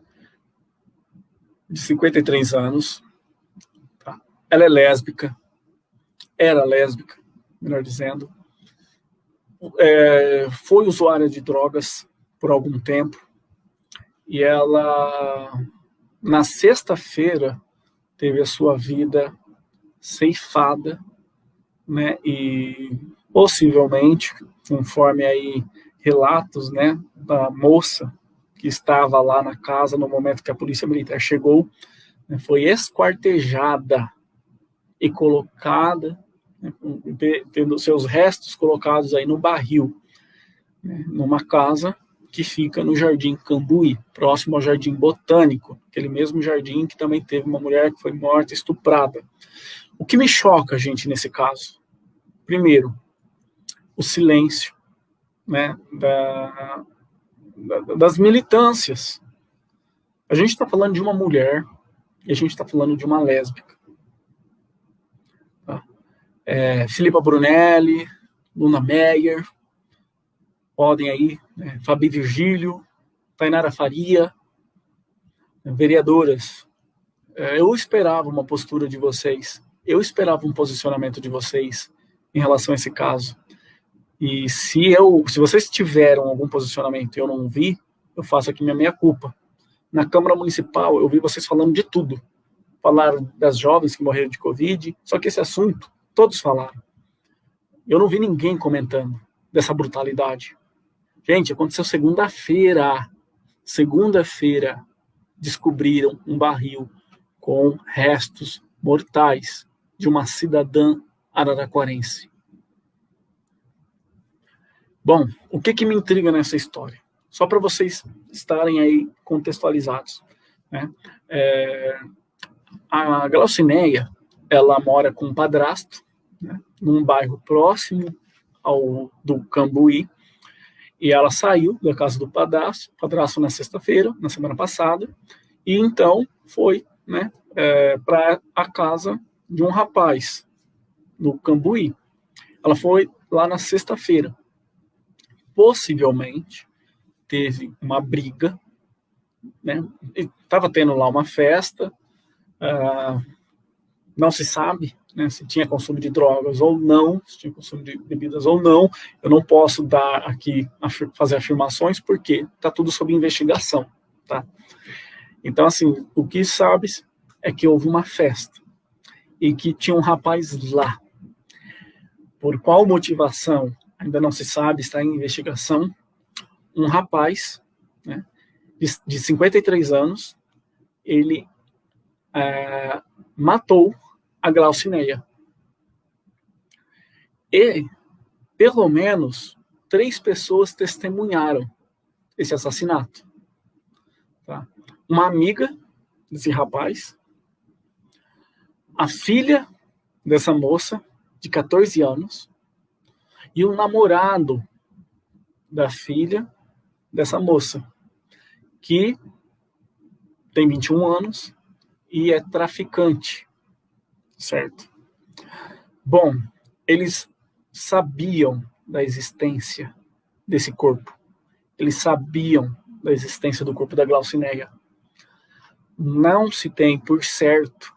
A: 53 anos, tá? Ela é lésbica, era lésbica, melhor dizendo, foi usuária de drogas por algum tempo, e ela, na sexta-feira, teve a sua vida ceifada, né, e possivelmente, conforme aí relatos, né, da moça que estava lá na casa no momento que a polícia militar chegou, né, foi esquartejada e colocada, né, tendo seus restos colocados aí no barril, né, numa casa que fica no Jardim Cambuí, próximo ao Jardim Botânico, aquele mesmo jardim que também teve uma mulher que foi morta, estuprada. O que me choca, gente, nesse caso? Primeiro, o silêncio, né, das militâncias. A gente está falando de uma mulher e a gente está falando de uma lésbica. Tá? Filipa Brunelli, Luna Meyer, podem aí, né, Fabi Virgílio, Tainara Faria, vereadoras, eu esperava uma postura de vocês, eu esperava um posicionamento de vocês em relação a esse caso. E se vocês tiveram algum posicionamento e eu não vi, eu faço aqui minha meia-culpa. Na Câmara Municipal, eu vi vocês falando de tudo. Falaram das jovens que morreram de Covid, só que esse assunto, todos falaram. Eu não vi ninguém comentando dessa brutalidade. Gente, aconteceu segunda-feira. Segunda-feira, descobriram um barril com restos mortais de uma cidadã araraquarense. Bom, o que me intriga nessa história? Só para vocês estarem aí contextualizados, né? A Glaucineia, ela mora com um padrasto, né, num bairro próximo do Cambuí, e ela saiu da casa do padrasto na sexta-feira, na semana passada, e então foi, né, para a casa de um rapaz, no Cambuí. Ela foi lá na sexta-feira. Possivelmente teve uma briga, né? Estava tendo lá uma festa, não se sabe, né, se tinha consumo de drogas ou não, se tinha consumo de bebidas ou não. Eu não posso dar aqui, fazer afirmações, porque está tudo sob investigação, tá? Então, assim, o que sabe é que houve uma festa e que tinha um rapaz lá. Por qual motivação, ainda não se sabe, está em investigação. Um rapaz, né, de 53 anos, ele matou a Glaucineia. E, pelo menos, 3 pessoas testemunharam esse assassinato. Tá? Uma amiga desse rapaz, a filha dessa moça, de 14 anos, e o namorado da filha dessa moça, que tem 21 anos e é traficante, certo? Bom, eles sabiam da existência desse corpo. Eles sabiam da existência do corpo da Glaucineia. Não se tem por certo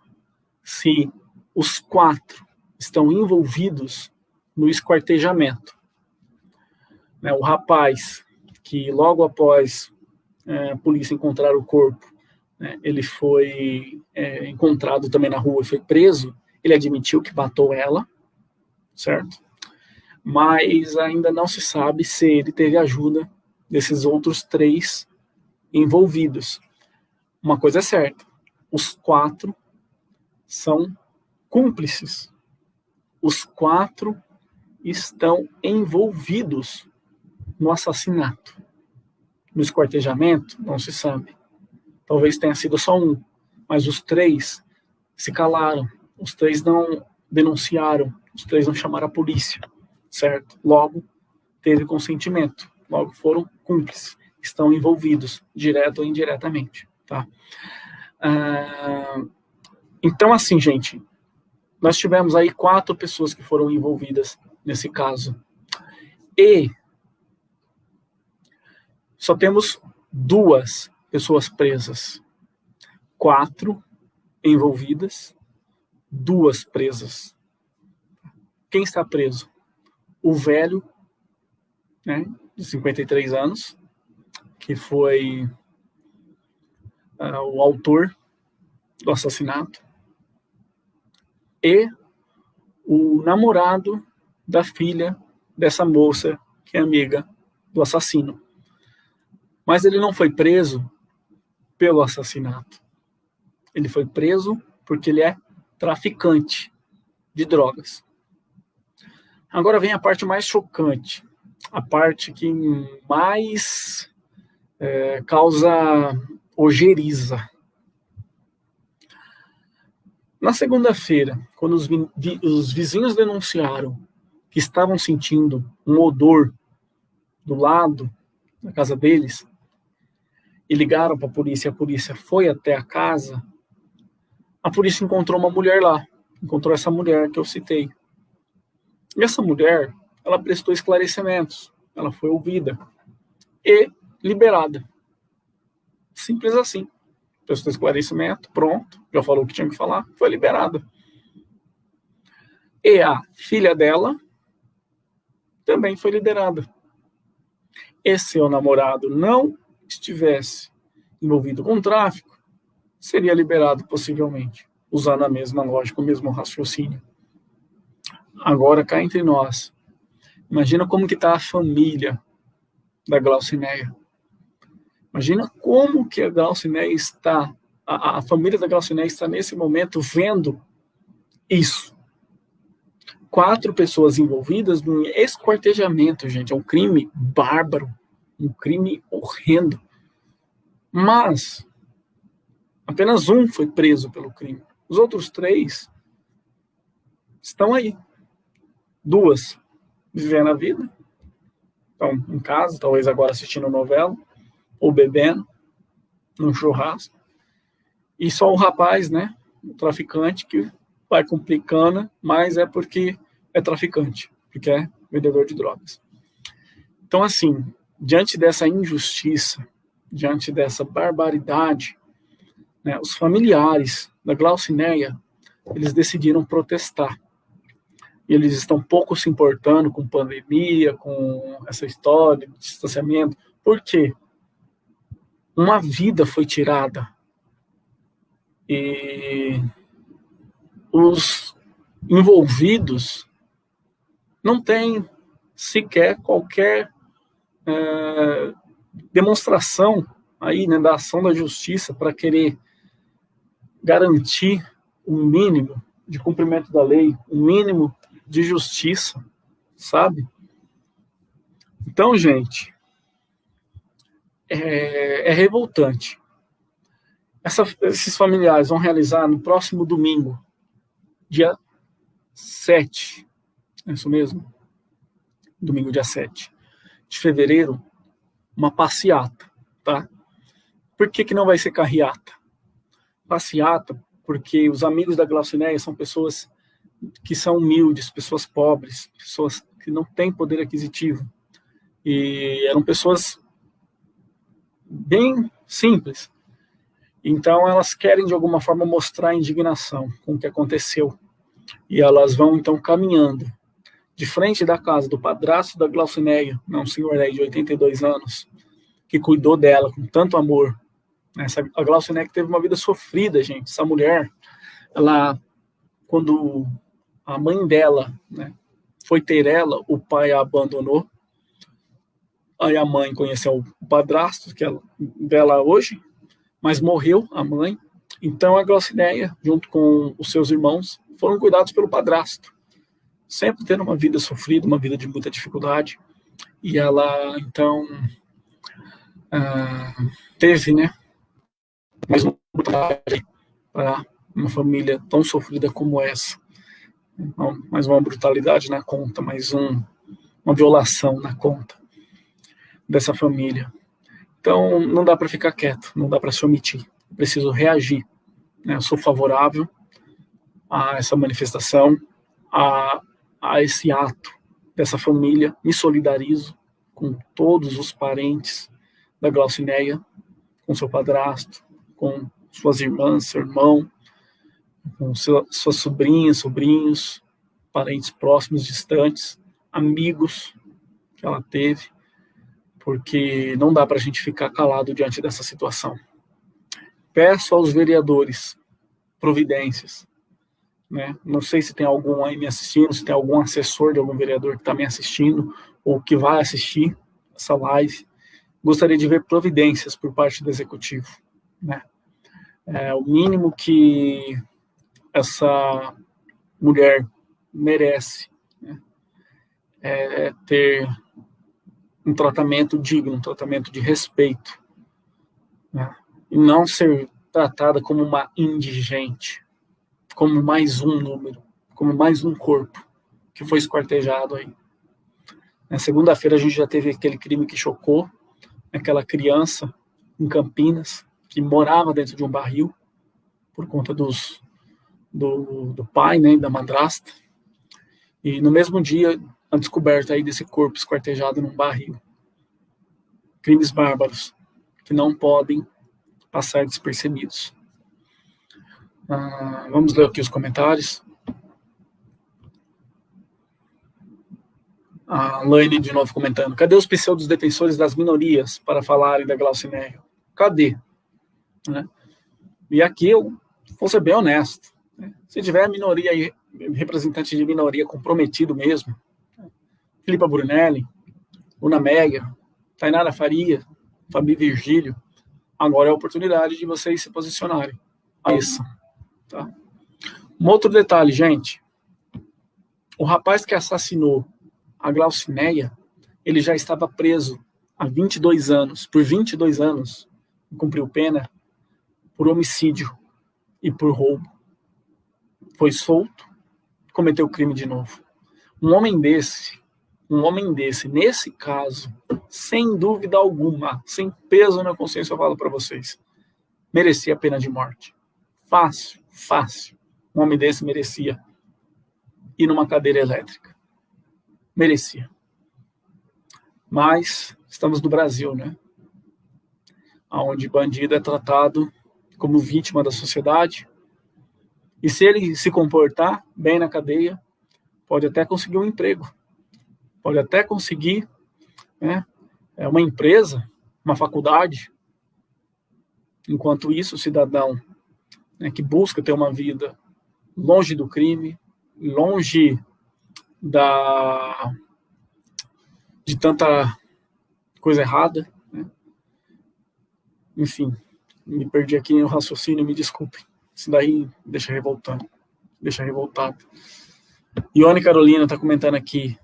A: se os 4 estão envolvidos no esquartejamento. O rapaz, que logo após a polícia encontrar o corpo, ele foi encontrado também na rua e foi preso. Ele admitiu que matou ela, certo? Mas ainda não se sabe se ele teve ajuda desses outros 3 envolvidos. Uma coisa é certa, os 4 são cúmplices. Os 4 estão envolvidos no assassinato. No esquartejamento, não se sabe. Talvez tenha sido só um, mas os 3 se calaram. Os 3 não denunciaram, os 3 não chamaram a polícia, certo? Logo, teve consentimento, logo foram cúmplices, estão envolvidos, direto ou indiretamente, tá? Então, assim, gente, nós tivemos aí 4 pessoas que foram envolvidas nesse caso. E só temos 2 pessoas presas. 4 envolvidas, 2 presas. Quem está preso? O velho, né, de 53 anos, que foi o autor do assassinato, e o namorado da filha dessa moça, que é amiga do assassino. Mas ele não foi preso pelo assassinato. Ele foi preso porque ele é traficante de drogas. Agora vem a parte mais chocante, a parte que mais causa ojeriza. Na segunda-feira, quando os vizinhos denunciaram que estavam sentindo um odor do lado da casa deles, e ligaram para a polícia foi até a casa, a polícia encontrou uma mulher lá, encontrou essa mulher que eu citei. E essa mulher, ela prestou esclarecimentos, ela foi ouvida e liberada. Simples assim. prestou esclarecimento, pronto, já falou o que tinha que falar, foi liberada. E a filha dela também foi liberada. E se o namorado não estivesse envolvido com tráfico, seria liberado possivelmente, usando a mesma lógica, o mesmo raciocínio. Agora, cá entre nós, imagina como que está a família da Glaucineia. Imagina como que a Glaucineia está, a família da Glaucineia está nesse momento vendo isso. 4 pessoas envolvidas num esquartejamento, gente. É um crime bárbaro, um crime horrendo. Mas apenas um foi preso pelo crime. Os outros 3 estão aí. 2 vivendo a vida, estão em casa, talvez agora assistindo novela, ou bebendo, num churrasco. E só o rapaz, né, o traficante, que vai complicando, mas é porque é traficante, porque é vendedor de drogas. Então, assim, diante dessa injustiça, diante dessa barbaridade, né, os familiares da Glaucineia, eles decidiram protestar. E eles estão pouco se importando com pandemia, com essa história de distanciamento. Por quê? Uma vida foi tirada. E os envolvidos não têm sequer qualquer demonstração aí, né, da ação da justiça para querer garantir um mínimo de cumprimento da lei, um mínimo de justiça, sabe? Então, gente, é revoltante. Esses familiares vão realizar no próximo domingo, dia 7, é isso mesmo? Domingo, dia 7 de fevereiro, uma passeata, tá? Por que não vai ser carreata? Passeata, porque os amigos da Glaucineia são pessoas que são humildes, pessoas pobres, pessoas que não têm poder aquisitivo. E eram pessoas bem simples. Então elas querem de alguma forma mostrar indignação com o que aconteceu. E elas vão então caminhando de frente da casa do padrasto da Glaucineia, um senhor aí de 82 anos, que cuidou dela com tanto amor. A Glaucineia que teve uma vida sofrida, gente. Essa mulher, ela, quando a mãe dela, né, foi ter ela, o pai a abandonou. Aí a mãe conheceu o padrasto, que é dela hoje, mas morreu a mãe. Então a Glaucineia, junto com os seus irmãos, foram cuidados pelo padrasto. Sempre tendo uma vida sofrida, uma vida de muita dificuldade. E ela, então, teve, né, mais uma brutalidade para uma família tão sofrida como essa. Mais uma brutalidade na conta, mais uma violação na conta dessa família. Então, não dá para ficar quieto, não dá para se omitir. Eu preciso reagir. Né? Eu sou favorável a essa manifestação, a esse ato dessa família. Me solidarizo com todos os parentes da Glaucineia, com seu padrasto, com suas irmãs, seu irmão, com suas sobrinhas, sobrinhos, parentes próximos, distantes, amigos que ela teve, porque não dá para a gente ficar calado diante dessa situação. Peço aos vereadores providências, né? Não sei se tem algum aí me assistindo, se tem algum assessor de algum vereador que está me assistindo ou que vai assistir essa live. Gostaria de ver providências por parte do executivo, né? O mínimo que essa mulher merece, né, é ter um tratamento digno, um tratamento de respeito, né, e não ser tratada como uma indigente, como mais um número, como mais um corpo que foi esquartejado aí. Na segunda-feira a gente já teve aquele crime que chocou, aquela criança em Campinas que morava dentro de um barril por conta do pai, né, e da madrasta. E no mesmo dia, a descoberta aí desse corpo esquartejado num barril. Crimes bárbaros que não podem passar despercebidos. Vamos ler aqui os comentários. A Laine de novo comentando. Cadê os pseudos defensores das minorias para falarem da Glaucineia? Cadê? Né? E aqui eu vou ser bem honesto. Né? Se tiver minoria aí, representante de minoria comprometido mesmo, Filipa Brunelli, Luna Mega, Tainara Faria, Fabi Virgílio, agora é a oportunidade de vocês se posicionarem. Isso. Tá? Um outro detalhe, gente. O rapaz que assassinou a Glaucineia, ele já estava preso há 22 anos, por 22 anos, cumpriu pena por homicídio e por roubo. Foi solto, cometeu crime de novo. Um homem desse, nesse caso, sem dúvida alguma, sem peso na consciência, eu falo para vocês, merecia a pena de morte. Fácil. Um homem desse merecia ir numa cadeira elétrica. Merecia. Mas estamos no Brasil, né? Onde bandido é tratado como vítima da sociedade. E se ele se comportar bem na cadeia, pode até conseguir um emprego. Pode até conseguir, né, uma empresa, uma faculdade. Enquanto isso, o cidadão, né, que busca ter uma vida longe do crime, longe de tanta coisa errada, né? Enfim, me perdi aqui no raciocínio, me desculpem. Isso daí deixa revoltado. Ione Carolina está comentando aqui.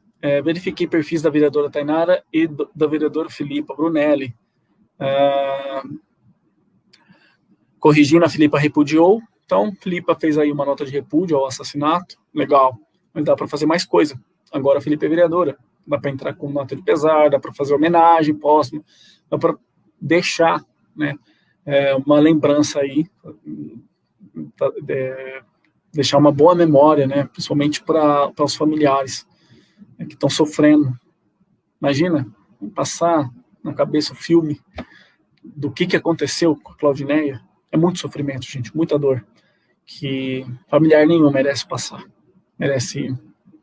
A: Verifiquei perfis da vereadora Tainara e da vereadora Filipa Brunelli. Corrigindo, a Filipa repudiou. Então, Filipa fez aí uma nota de repúdio ao assassinato. Legal. Mas dá para fazer mais coisa. Agora a Filipa é vereadora. Dá para entrar com nota de pesar, dá para fazer homenagem póstuma, dá para deixar, né, uma lembrança aí, deixar uma boa memória, né, principalmente para os familiares, né, que estão sofrendo. Imagina, passar na cabeça o filme do que aconteceu com a Claudineia. É muito sofrimento, gente, muita dor, que familiar nenhum merece passar, merece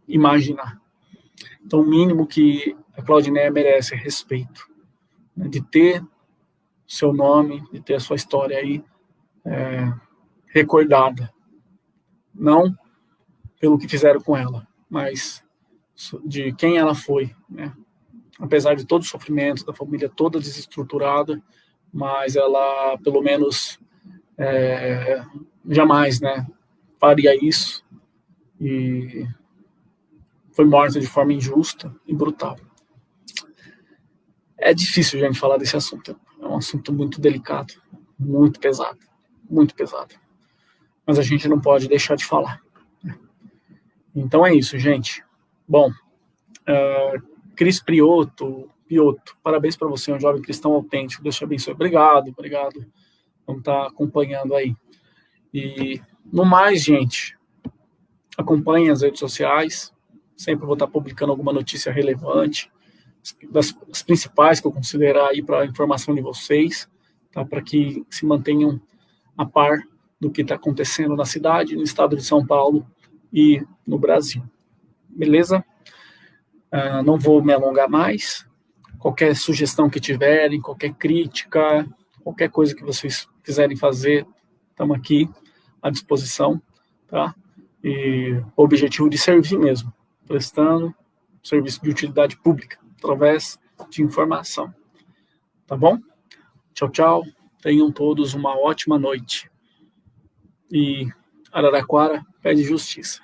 A: imaginar. Então, o mínimo que a Claudineia merece é respeito, né, de ter seu nome, de ter a sua história aí recordada. Não pelo que fizeram com ela, mas de quem ela foi, né? Apesar de todo o sofrimento, da família toda desestruturada, mas ela, pelo menos, jamais, né, faria isso, e foi morta de forma injusta e brutal. É difícil, gente, falar desse assunto. É um assunto muito delicado, muito pesado. Mas a gente não pode deixar de falar. Então é isso, gente. Bom, Cris Prioto, parabéns para você, um jovem cristão autêntico. Deus te abençoe. Obrigado. Vamos estar acompanhando aí. E, no mais, gente, acompanhem as redes sociais. Sempre vou estar publicando alguma notícia relevante, das principais que eu considerar aí para a informação de vocês, tá? Para que se mantenham a par do que está acontecendo na cidade, no estado de São Paulo e no Brasil. Beleza? Não vou me alongar mais. Qualquer sugestão que tiverem, qualquer crítica, qualquer coisa que vocês quiserem fazer, estamos aqui à disposição, tá? E o objetivo de servir mesmo, prestando serviço de utilidade pública, através de informação. Tá bom? Tchau. Tenham todos uma ótima noite. E Araraquara pede justiça.